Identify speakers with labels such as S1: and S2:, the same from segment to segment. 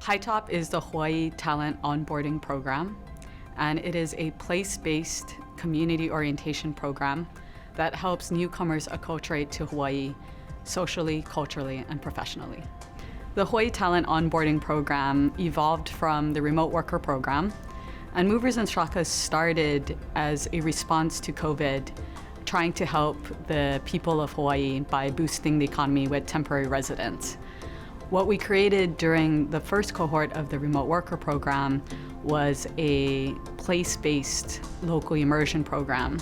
S1: HITOP is the Hawaii Talent Onboarding Program, and it is a place-based community orientation program that helps newcomers acculturate to Hawaii socially, culturally, and professionally. The Hawaii Talent Onboarding Program evolved from the Remote Worker Program, and Movers and Shakas started as a response to COVID, trying to help the people of Hawaii by boosting the economy with temporary residents. What we created during the first cohort of the Remote Worker Program was a place-based local immersion program.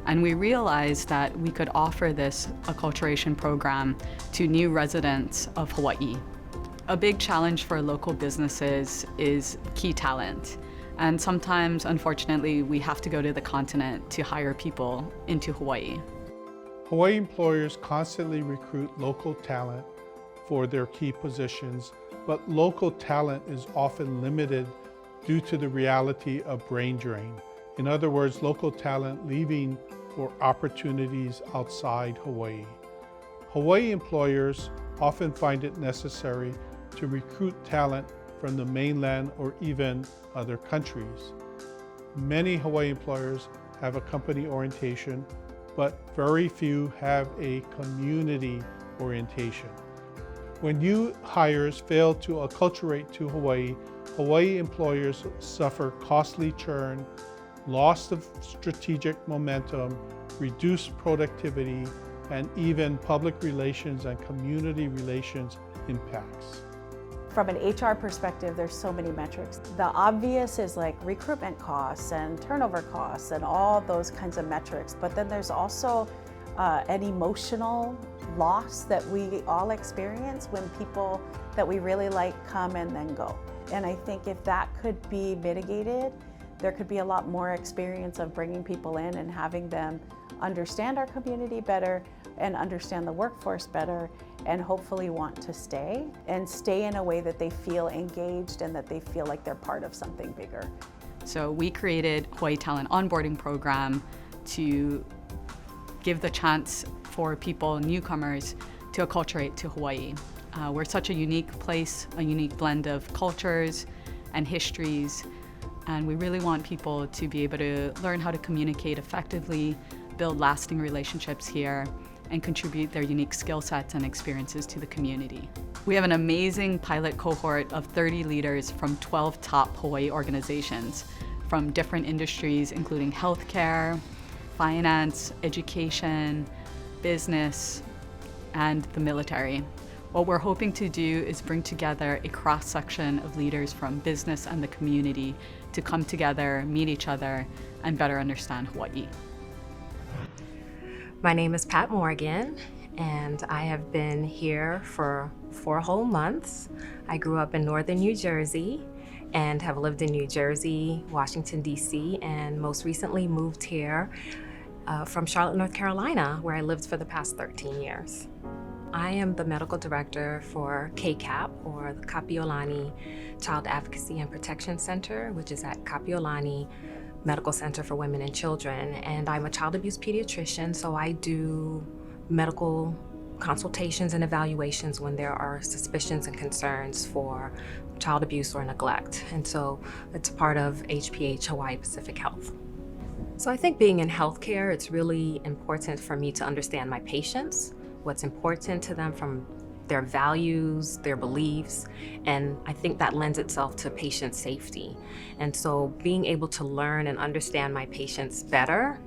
S1: And we realized that we could offer this acculturation program to new residents of Hawaii. A big challenge for local businesses is key talent. And sometimes, unfortunately, we have to go to the continent to hire people into Hawaii.
S2: Hawaii employers constantly recruit local talent for their key positions, but local talent is often limited due to the reality of brain drain. In other words, local talent leaving for opportunities outside Hawaii. Hawaii employers often find it necessary to recruit talent from the mainland or even other countries. Many Hawaii employers have a company orientation, but very few have a community orientation. When new hires fail to acculturate to Hawaii, Hawaii employers suffer costly churn, loss of strategic momentum, reduced productivity, and even public relations and community relations impacts.
S3: From an HR perspective, there's so many metrics. The obvious is like recruitment costs and turnover costs and all those kinds of metrics, but then there's also an emotional loss that we all experience when people that we really like come and then go. And I think if that could be mitigated, there could be a lot more experience of bringing people in and having them understand our community better and understand the workforce better and hopefully want to stay and stay in a way that they feel engaged and that they feel like they're part of something bigger.
S1: So we created Hawaii Talent Onboarding Program to give the chance for people, newcomers, to acculturate to Hawaii. We're such a unique place, a unique blend of cultures and histories, and we really want people to be able to learn how to communicate effectively, build lasting relationships here, and contribute their unique skill sets and experiences to the community. We have an amazing pilot cohort of 30 leaders from 12 top Hawaii organizations from different industries, including healthcare, finance, education, business, and the military. What we're hoping to do is bring together a cross-section of leaders from business and the community to come together, meet each other, and better understand Hawaii.
S4: My name is Pat Morgan, and I have been here for 4 whole months. I grew up in northern New Jersey and have lived in New Jersey, Washington, D.C., and most recently moved here from Charlotte, North Carolina, where I lived for the past 13 years. I am the medical director for KCAP, or the Kapiolani Child Advocacy and Protection Center, which is at Kapiolani Medical Center for Women and Children. And I'm a child abuse pediatrician, so I do medical consultations and evaluations when there are suspicions and concerns for child abuse or neglect. And so it's part of HPH Hawaii Pacific Health. So I think being in healthcare, it's really important for me to understand my patients, what's important to them from their values, their beliefs, and I think that lends itself to patient safety. And so being able to learn and understand my patients better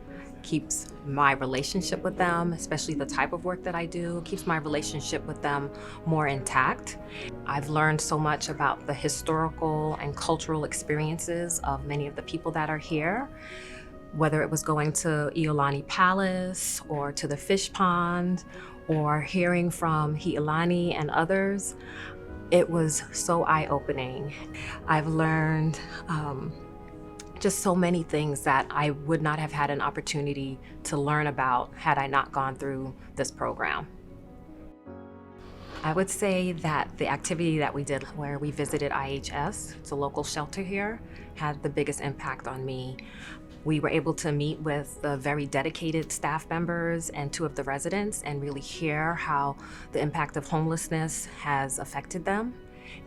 S4: keeps my relationship with them, especially the type of work that I do, keeps my relationship with them more intact. I've learned so much about the historical and cultural experiences of many of the people that are here, whether it was going to Iolani Palace or to the fish pond or hearing from Hi'ilani and others. It was so eye-opening. I've learned just so many things that I would not have had an opportunity to learn about had I not gone through this program. I would say that the activity that we did where we visited IHS, it's a local shelter here, had the biggest impact on me. We were able to meet with the very dedicated staff members and 2 of the residents and really hear how the impact of homelessness has affected them.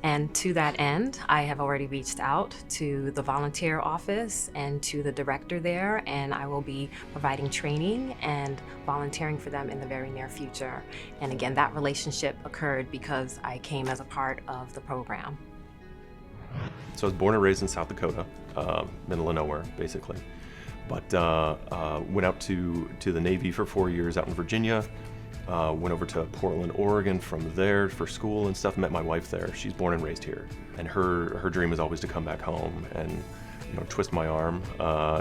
S4: And to that end, I have already reached out to the volunteer office and to the director there, and I will be providing training and volunteering for them in the very near future. And again, that relationship occurred because I came as a part of the program.
S5: So I was born and raised in South Dakota, middle of nowhere, basically. But went out to the Navy for 4 years out in Virginia. Went over to Portland, Oregon from there for school and stuff. Met my wife there. She's born and raised here. And her dream is always to come back home and, you know, twist my arm.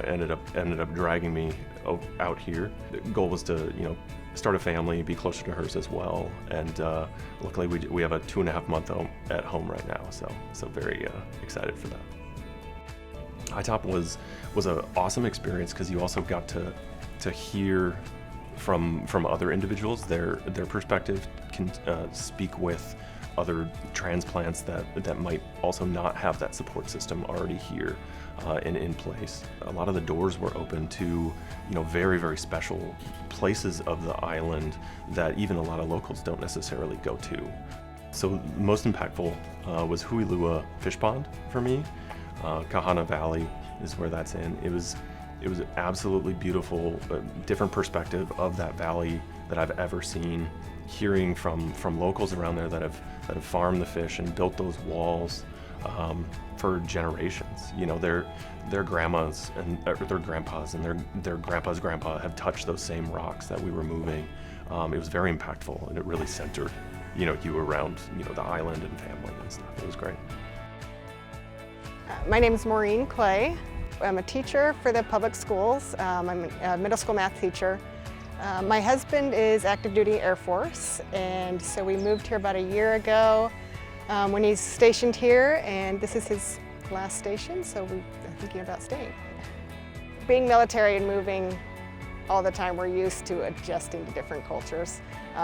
S5: Ended up dragging me out here. The goal was to, you know, start a family, be closer to hers as well. And luckily we have a 2.5-month at home right now. So very excited for that. HITOP was an awesome experience because you also got to hear from other individuals, their perspective, can speak with other transplants that might also not have that support system already here and in place. A lot of the doors were open to, you know, very, very special places of the island that even a lot of locals don't necessarily go to. So most impactful was Huilua Fish Pond for me. Kahana Valley is where that's in. It was absolutely beautiful, a different perspective of that valley that I've ever seen. Hearing from locals around there that have farmed the fish and built those walls for generations. You know, their grandmas and their grandpas and their grandpa's grandpa have touched those same rocks that we were moving. It was very impactful, and it really centered, you know, you around, you know, the island and family and stuff. It was great.
S6: My name is Maureen Clay. I'm a teacher for the public schools. I'm a middle school math teacher. My husband is active duty Air Force, and so we moved here about a year ago when he's stationed here, and this is his last station, so we're thinking about staying. Being military and moving all the time, we're used to adjusting to different cultures.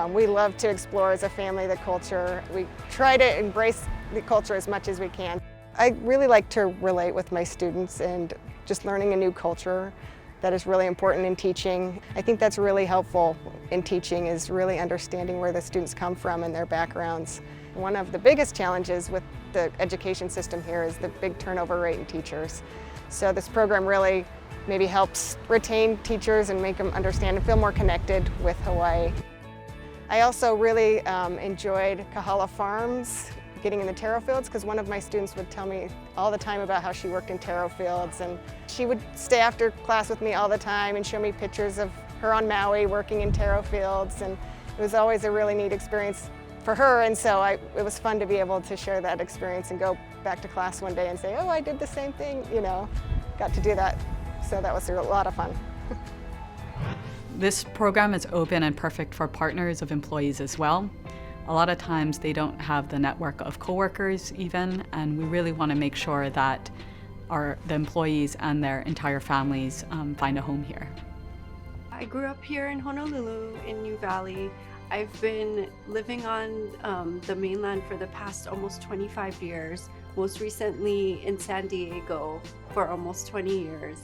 S6: We love to explore as a family the culture. We try to embrace the culture as much as we can. I really like to relate with my students, and just learning a new culture that is really important in teaching. I think that's really helpful in teaching, is really understanding where the students come from and their backgrounds. One of the biggest challenges with the education system here is the big turnover rate in teachers. So this program really maybe helps retain teachers and make them understand and feel more connected with Hawaii. I also really enjoyed Kahala Farms, getting in the taro fields, because one of my students would tell me all the time about how she worked in taro fields, and she would stay after class with me all the time and show me pictures of her on Maui working in taro fields, and it was always a really neat experience for her, and so it was fun to be able to share that experience and go back to class one day and say, oh, I did the same thing, you know, got to do that, so that was a lot of fun.
S1: This program is open and perfect for partners of employees as well. A lot of times they don't have the network of coworkers even, and we really want to make sure that the employees and their entire families find a home here.
S7: I grew up here in Honolulu in New Valley. I've been living on the mainland for the past almost 25 years, most recently in San Diego for almost 20 years.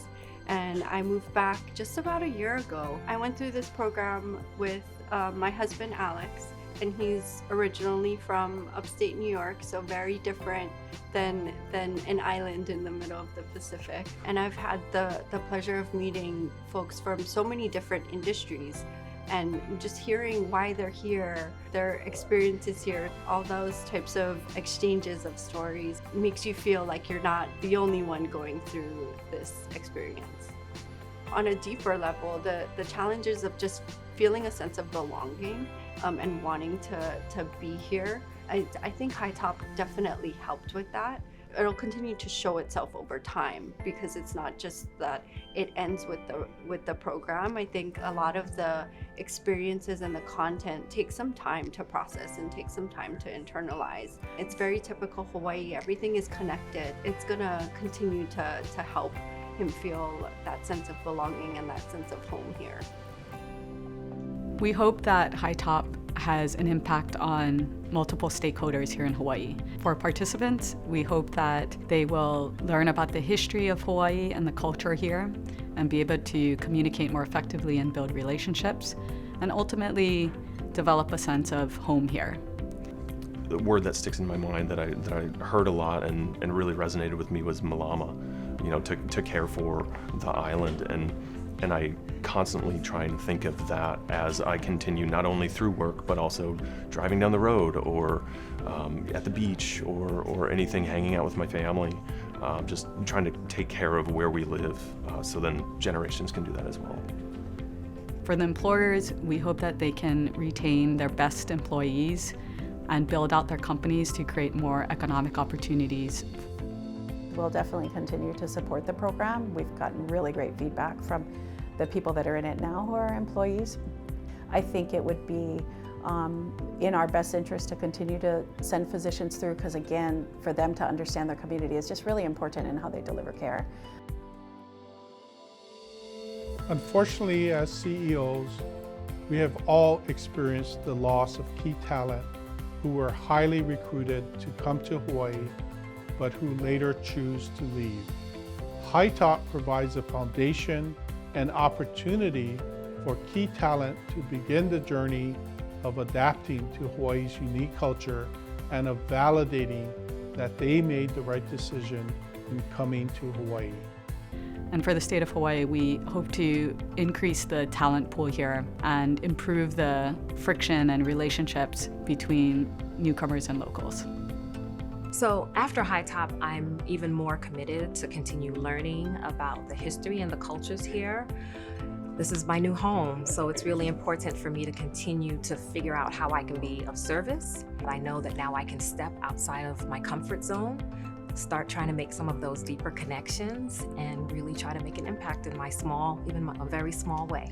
S7: And I moved back just about a year ago. I went through this program with my husband Alex, and he's originally from upstate New York, so very different than an island in the middle of the Pacific. And I've had the pleasure of meeting folks from so many different industries, and just hearing why they're here, their experiences here, all those types of exchanges of stories makes you feel like you're not the only one going through this experience. On a deeper level, the challenges of just feeling a sense of belonging and wanting to be here, I think HITOP definitely helped with that. It'll continue to show itself over time, because it's not just that it ends with the program. I think a lot of the experiences and the content takes some time to process and takes some time to internalize. It's very typical Hawaii. Everything is connected. It's gonna continue to help him feel that sense of belonging and that sense of home here.
S1: We hope that HITOP has an impact on multiple stakeholders here in Hawaii. For participants, we hope that they will learn about the history of Hawaii and the culture here, and be able to communicate more effectively and build relationships, and ultimately develop a sense of home here.
S5: the word that sticks in my mind that I heard a lot and really resonated with me was malama, you know, to care for the island. And I constantly try and think of that as I continue not only through work, but also driving down the road or at the beach or anything, hanging out with my family, just trying to take care of where we live so then generations can do that as well.
S1: For the employers, we hope that they can retain their best employees and build out their companies to create more economic opportunities.
S3: We'll definitely continue to support the program. We've gotten really great feedback from the people that are in it now who are employees. I think it would be in our best interest to continue to send physicians through, because again, for them to understand their community is just really important in how they deliver care.
S2: Unfortunately, as CEOs, we have all experienced the loss of key talent who were highly recruited to come to Hawaii, but who later choose to leave. HITOP provides a foundation and opportunity for key talent to begin the journey of adapting to Hawaii's unique culture and of validating that they made the right decision in coming to Hawaii.
S1: And for the state of Hawaii, we hope to increase the talent pool here and improve the friction and relationships between newcomers and locals.
S4: So after HITOP, I'm even more committed to continue learning about the history and the cultures here. This is my new home, so it's really important for me to continue to figure out how I can be of service. I know that now I can step outside of my comfort zone, start trying to make some of those deeper connections, and really try to make an impact in my small, even a very small way.